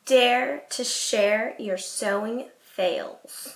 Dare to share your sewing fails.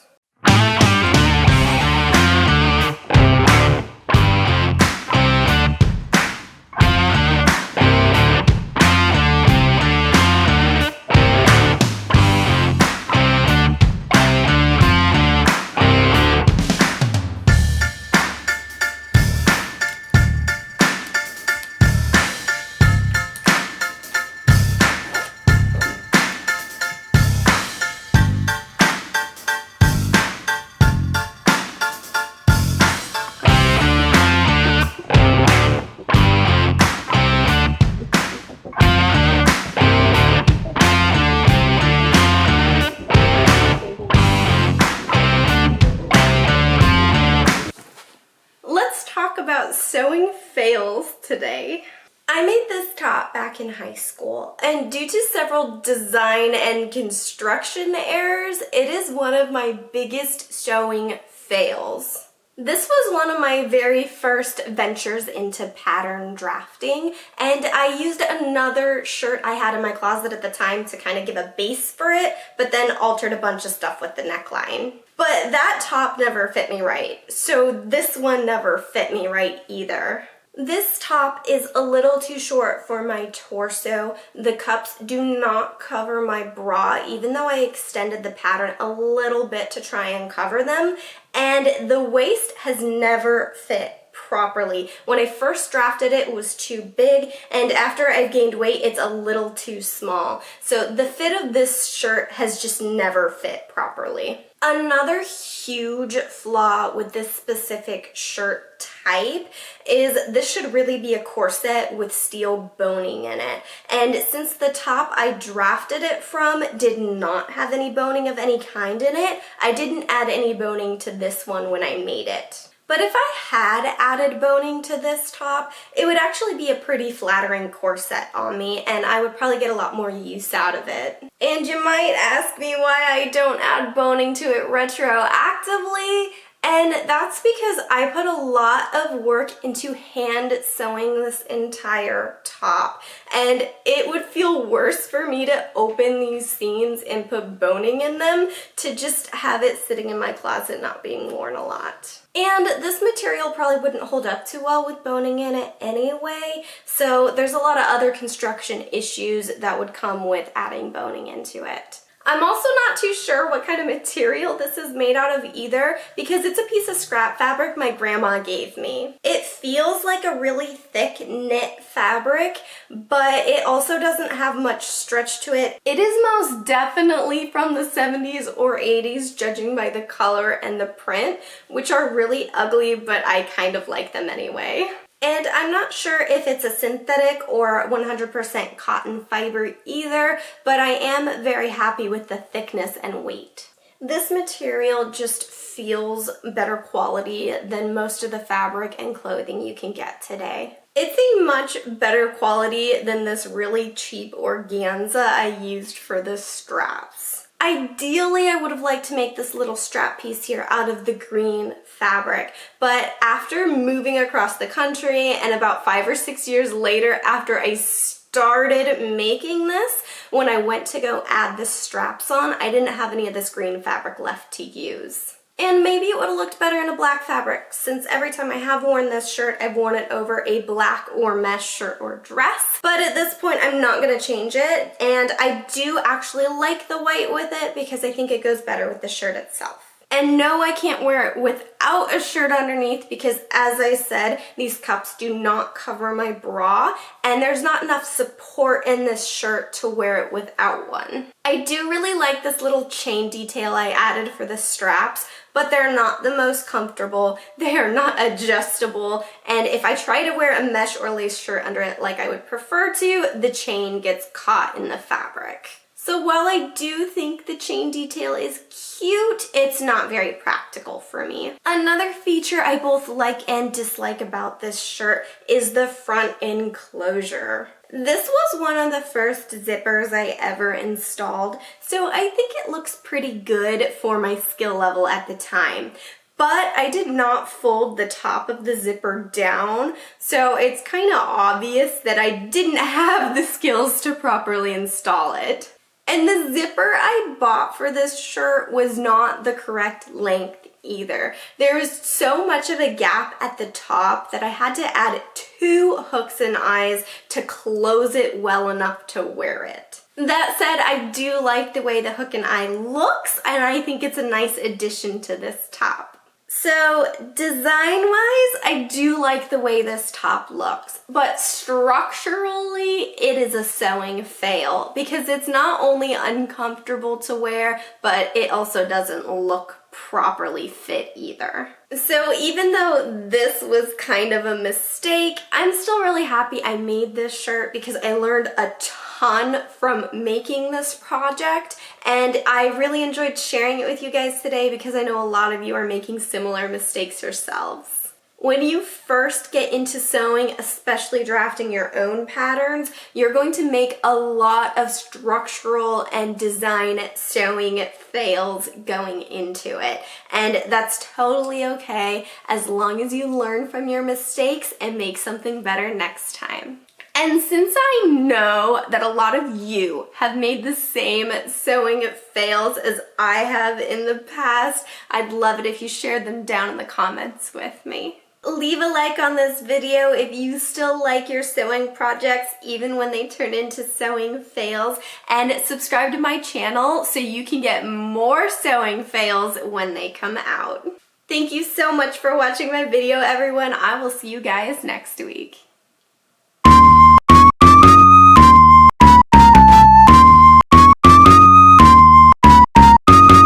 Let's talk about sewing fails today. I made this top back in high school, and due to several design and construction errors, it is one of my biggest sewing fails. This was one of my very first ventures into pattern drafting, and I used another shirt I had in my closet at the time to kind of give a base for it, but then altered a bunch of stuff with the neckline. But that top never fit me right, so this one never fit me right either. This top is a little too short for my torso. The cups do not cover my bra, even though I extended the pattern a little bit to try and cover them, and the waist has never fit properly. When I first drafted it, it was too big, and after I've gained weight, it's a little too small. So the fit of this shirt has just never fit properly. Another huge flaw with this specific shirt type is this should really be a corset with steel boning in it. And since the top I drafted it from did not have any boning of any kind in it, I didn't add any boning to this one when I made it. But if I had added boning to this top, it would actually be a pretty flattering corset on me, and I would probably get a lot more use out of it. And you might ask me why I don't add boning to it retroactively, and that's because I put a lot of work into hand sewing this entire top, and it would feel worse for me to open these seams and put boning in them to just have it sitting in my closet not being worn a lot. And this material probably wouldn't hold up too well with boning in it anyway, so there's a lot of other construction issues that would come with adding boning into it. I'm also not too sure what kind of material this is made out of either, because it's a piece of scrap fabric my grandma gave me. It feels like a really thick knit fabric, but it also doesn't have much stretch to it. It is most definitely from the 70s or 80s, judging by the color and the print, which are really ugly, but I kind of like them anyway. And I'm not sure if it's a synthetic or 100% cotton fiber either, but I am very happy with the thickness and weight. This material just feels better quality than most of the fabric and clothing you can get today. It's a much better quality than this really cheap organza I used for the straps. Ideally, I would have liked to make this little strap piece here out of the green fabric, but after moving across the country and about 5 or 6 years later after I started making this, when I went to go add the straps on, I didn't have any of this green fabric left to use. And maybe it would have looked better in a black fabric, since every time I have worn this shirt, I've worn it over a black or mesh shirt or dress. But at this point, I'm not going to change it, and I do actually like the white with it because I think it goes better with the shirt itself. And no, I can't wear it without a shirt underneath because, as I said, these cups do not cover my bra, and there's not enough support in this shirt to wear it without one. I do really like this little chain detail I added for the straps, but they're not the most comfortable, they are not adjustable, and if I try to wear a mesh or lace shirt under it like I would prefer to, the chain gets caught in the fabric. So while I do think the chain detail is cute, it's not very practical for me. Another feature I both like and dislike about this shirt is the front enclosure. This was one of the first zippers I ever installed, so I think it looks pretty good for my skill level at the time. But I did not fold the top of the zipper down, so it's kind of obvious that I didn't have the skills to properly install it. And the zipper I bought for this shirt was not the correct length either. There was so much of a gap at the top that I had to add 2 hooks and eyes to close it well enough to wear it. That said, I do like the way the hook and eye looks, and I think it's a nice addition to this top. So design-wise, I do like the way this top looks, but structurally, it is a sewing fail because it's not only uncomfortable to wear, but it also doesn't look properly fit either. So even though this was kind of a mistake, I'm still really happy I made this shirt because I learned a ton from making this project, and I really enjoyed sharing it with you guys today because I know a lot of you are making similar mistakes yourselves. When you first get into sewing, especially drafting your own patterns, you're going to make a lot of structural and design sewing fails going into it. And that's totally okay as long as you learn from your mistakes and make something better next time. And since I know that a lot of you have made the same sewing fails as I have in the past, I'd love it if you shared them down in the comments with me. Leave a like on this video if you still like your sewing projects even when they turn into sewing fails, and subscribe to my channel so you can get more sewing fails when they come out. Thank you so much for watching my video, everyone. I will see you guys next week.